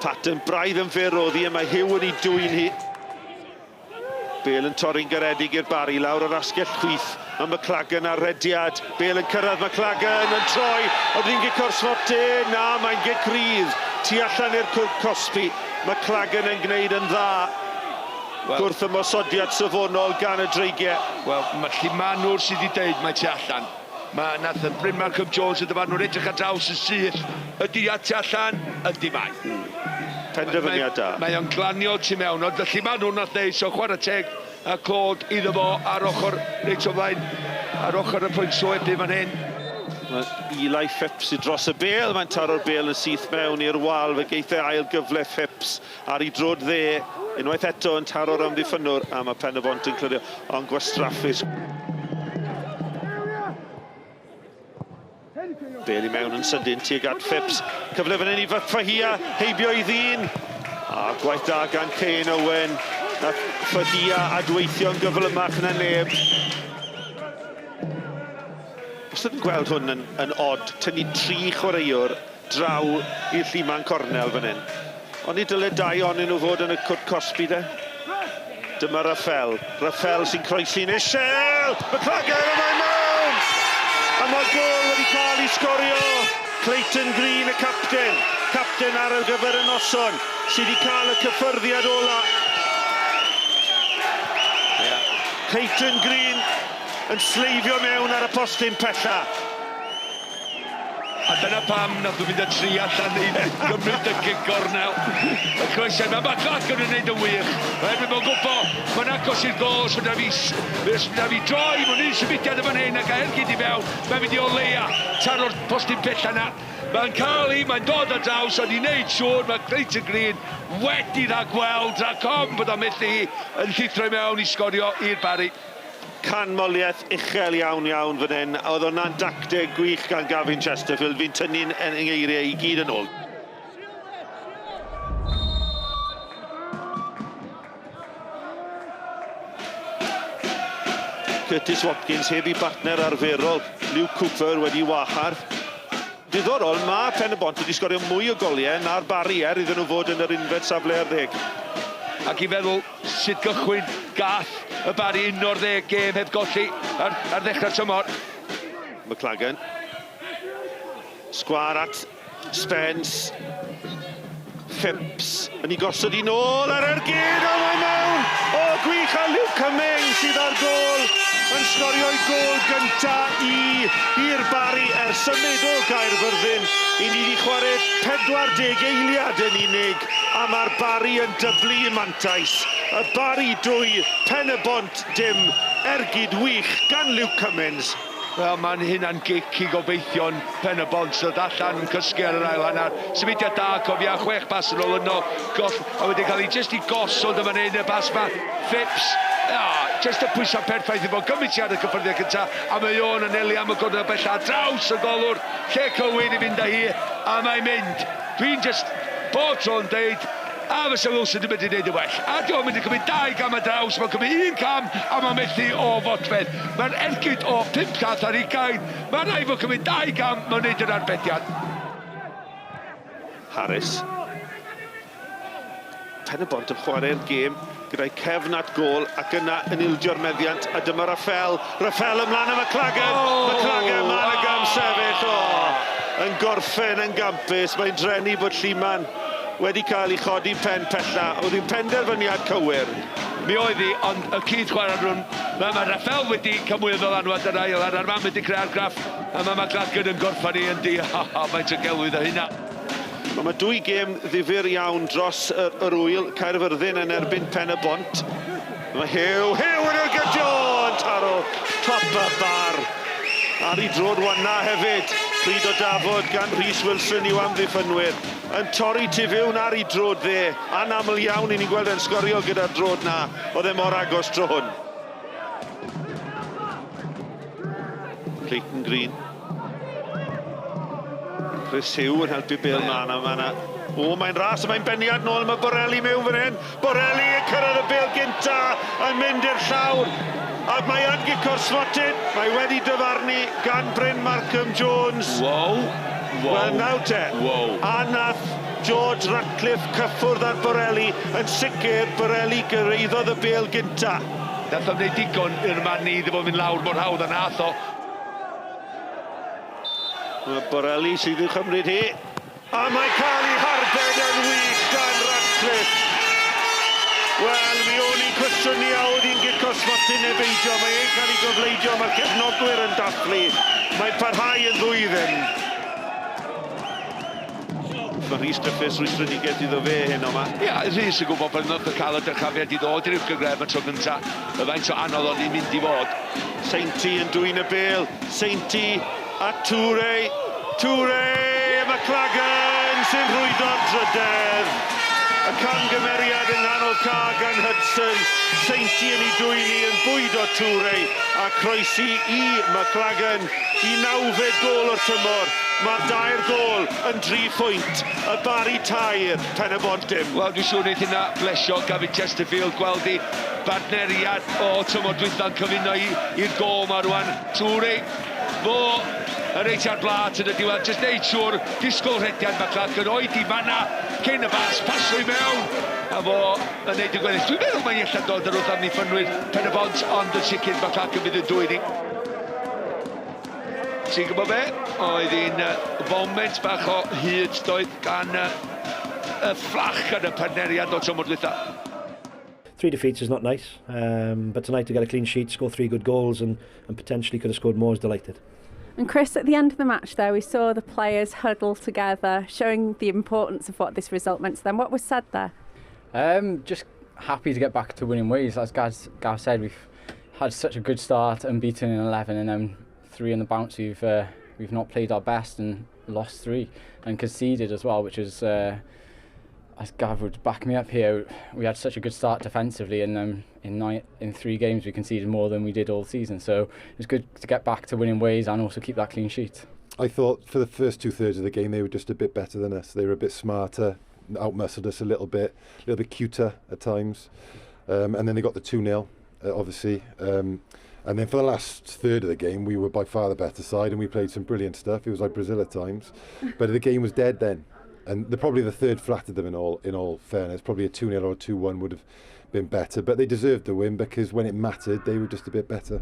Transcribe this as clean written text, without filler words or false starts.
Pattern braidd yn fyr oddi, a mae Hugh yn ei dwy'n hi. Bale yn torri'n garedig i'r Barri, lawr o'r asgell chwith. Mae McLagan ar rediad. Bale yn cyrraedd McLagan yn troi. Oedd hi'n gic o'r sfote. Na, mae'n gic rydd. Tu allan i'r cosbi. McLagan yn gwneud yn dda. Gwrth ymosodiad safonol gan y dreigiau. Wel, mae Llymanwr sydd wedi dweud mae tu allan. Mae nath y Bryn Malcolm Jones y dyfarnwr edrych ar draws y syth. Ydy tu allan? Ydy mai. Penderfyniad da. Mae o'n glanio tu mewn, ond felly ma'n nhw'n adneu, so chwarae teg a Claude iddo fo ar ochr reit o flaen, ar ochr y pwynt soebu fan hyn. Eli Phipps i dros y Bale, mae'n taro'r Bale yn syth mewn i'r wal, fe geithio ail gyfle Phipps ar ei drod dde, unwaith eto yn taro'r amddiffynwr, a mae Pen-y-bont yn clyrio, ond gwastraffus. Bale i mewn yn sydyn tuag at Phipps. Cyfle fan hyn i Fahia, heibio i ddyn. A gwaith da gan Kane Owen. Nath Fahia adweithio'n gyflymach na neb. Os ydyn gweld hwn yn od, tynnu 3 chwaraewr draw i'r lliman cornel fan hyn. Ond i dylai 2 onyn nhw fod yn y cwrt cosbi de. Dyma Raffel. Raffel sy'n croesi'n Ishel! McLagan yn o'i mewn! A mae gol wedi cael ei sgorio. Clayton Green, y capten. Capten ar y gyfer y noson, sydd wedi cael y cyffyrddiad ola. Clayton Green yn sleifio mewn ar y postyn pella. A dyna pam nath nhw fynd y 3 allan i gymryd y gic gornel. Y croesiad, mae McLagan yn gwneud yn wych. Mae'n gwbo, mae'n agos i'r gol, sy'n da fi droi, mae'n un symudiad y fan hyn ac Ergyd i mewn. Mae'n mynd i o leia, taro'r postyn pella na. Mae'n cael ei, mae'n dod ar draws, ond i'n neud siŵr, mae Clayton Green wedi rhagweld, rhagom bod o'n methu hi yn llithro i mewn i sgorio i'r Barri. Canmoliaeth uchel iawn fan hyn. Oedd hwnna'n dacteg gwych gan Gavin Chesterfield. Fi'n tynnu'n engeiriau i gyd yn ôl. Curtis Watkins heb ei partner arferol. Luke Cooper wedi wahar. Diddorol, mae Pen-y-bont wedi sgorio mwy o goliau na'r Barri iddyn nhw fod yn yr unfed safle ar 10. Ac i feddwl sut gychwyn gath y Barri 11 gêm heb golli ar ddechrau'r tymor. McLagan. Sgwar at Spence. Phipps yn ei gosod i nôl ar Ergyd, o mae mewn! O, gwych a Luke Cummings sydd ar gol yn sgorio'i gol gynta i'r Barri ers symud o Gaerfyrddin. I ni wedi chwarae 40 eiliad yn unig, a mae'r Barri yn dyblu i mantais. Y Barri 2, Pen-y-bont dim, Ergyd wych gan Luke Cummings. Wel, mae'n hynna'n gic i gobeithio'n Pen-y-bont sydd allan yn cysgu ar yr ail hanner. Symudiad da, cofia 6 bas yn ôl yno, a wedi cael ei jyst i gosod yma'n ein y bas ma. Phipps, jyst y pwysau perffaith i fod gymryd ar y cyffyrddiad cyntaf, a mae o'n anelu am y gwrdd y bella draws y golwr, lle cywir i fynd â hi, a mae'n mynd. Dwi'n jyst bob tro'n deud, a fysa Wilson yn mynd i wneud y well. A diolch mynd i cymryd 2 gam a draws, mae'n cymryd 1 cam a mae'n methu o fodfedd. Mae'n Ergyd o 5 llath ar 20. Mae'n rhaid fod cymryd 2 gam, mae'n wneud yr arbediad. Harris. Pen-y-bont yn chwarae'r gêm gyda'i cefn at gol ac yna yn ildio'r meddiant, a dyma Raffel. Raffel ymlaen am McLagan. McLagan man y gam sefyll. Yn gorffen yn gampus, mae'n drenu bod Lliman wedi cael ei chodi pen pella. Oedd hi'n penderfyniad cywir. Mi oedd hi, ond y cyd chwarae rhwng, mae Raffel wedi cael mwy o ddylanwad yr ail, a'r armam wedi creu argraff, a mae McLagan yn gorffan i yn di, mae'n gelwydd o hynna. Mae 2 gêm ddifyr iawn dros yr wyl, Caerfyrddin yn erbyn Pen-y-bont. Mae Hugh yn ergydio yn taro top y bar. Ar ei drod wana hefyd, Pryd o Dafod gan Rhys Wilson i'w amddiffynwyr. Yn torri tu fewn ar ei drod dde. Anaml iawn i ni'n gweld yn sgorio gyda'r drod na. Oedd e mor agos tro hwn. Clayton Green. Chris Hugh yn helpu Bale mlaen. O, mae'n ras, mae'n beniad nôl, mae Borelli mewn fan hyn. Borelli yn cyrraedd y Bale gynta, yn mynd i'r llawr. A mae yn gico'r swatyn, mae wedi dyfarnu gan Bryn Malcolm Jones. Wow. Wel, nawr te. Wow. A nath George Ratcliffe cyffwrdd ar Borelli. Yn sicr, Borelli gyrraeddodd y bêl gynta. Dath o'n gwneud digon i'r man ni ddim yn mynd lawr mor hawdd a nath o. Mae Borelli sydd i'w chymryd hi. A mae cael ei harbed yn wych gan Ratcliffe. Wel, mi o'n i'n cwestiynu a oedd hi'n gicos fotyn neu beidio. Mae e'n cael ei gofleidio, mae'r cefnogwyr yn dathlu. Mae'n parhau yn ddwyddyn. Mae Rhys Griffiths rwystredigaeth iddo fe hyn o'ma. Ia, Rhys yn gwybod bod nhw'n cael y dyrchafiad i ddod i'r gygref y tro gyntaf. Y faint o anodd oedd hi'n mynd i fod. Seinti yn dwy'n y bêl. Seinti a Toure. Toure a McLagan sy'n rhwydo'r drydedd. Y camgymeriad yng nghanol Cag gan Hudson. Seinti yn ei dwyni yn bwydo Toure a croesi i McLagan i 9fed gol o'r tymor. Mae'r 2 gol yn 3 phwynt. Y Barri tair, Pen-y-bont dim. Wel, dwi'n siŵr wneud hynna blesio Gavin Chesterfield gweld i badneriad o tymor dwytha'n cyfuno i'r gol ma rwan. Toure, fo yn reit ar blat yn y diwedd, jyst neud siŵr, disgwyl rhediad McLagan, oed i fanna, cyn y bas, pasio i mewn, a fo yn neud y gweddill. Dwi'n meddwl mae'n allan dod yr wrth amddiffynwyr Pen-y-bont, ond yn sicr McLagan fydd yn dwyni. Ti'n gwybod be? Oedd hi'n foment bach o hyd doedd gan y fflach yn y partneriad o tymor dwytha. 3 defeats is not nice, but tonight to get a clean sheet, score 3 good goals and potentially could have scored more is delighted. And Chris, at the end of the match there, we saw the players huddle together, showing the importance of what this result meant to them. What was said there? Just happy to get back to winning ways. As Gav said, we've had such a good start, unbeaten in 11, and then 3 on the bounce. We've not played our best and lost 3 and conceded as well, which is, as Gav would back me up here, we had such a good start defensively, and in 3 games we conceded more than we did all season. So it was good to get back to winning ways and also keep that clean sheet. I thought for the first 2/3 of the game they were just a bit better than us. They were a bit smarter, outmuscled us a little bit cuter at times, and then they got the 2-0, obviously. And then for the last third of the game, we were by far the better side, and we played some brilliant stuff. It was like Brazil at times, but the game was dead then. And probably the third flattered them in all fairness. Probably a 2-0 or a 2-1 would have been better, but they deserved the win because when it mattered, they were just a bit better.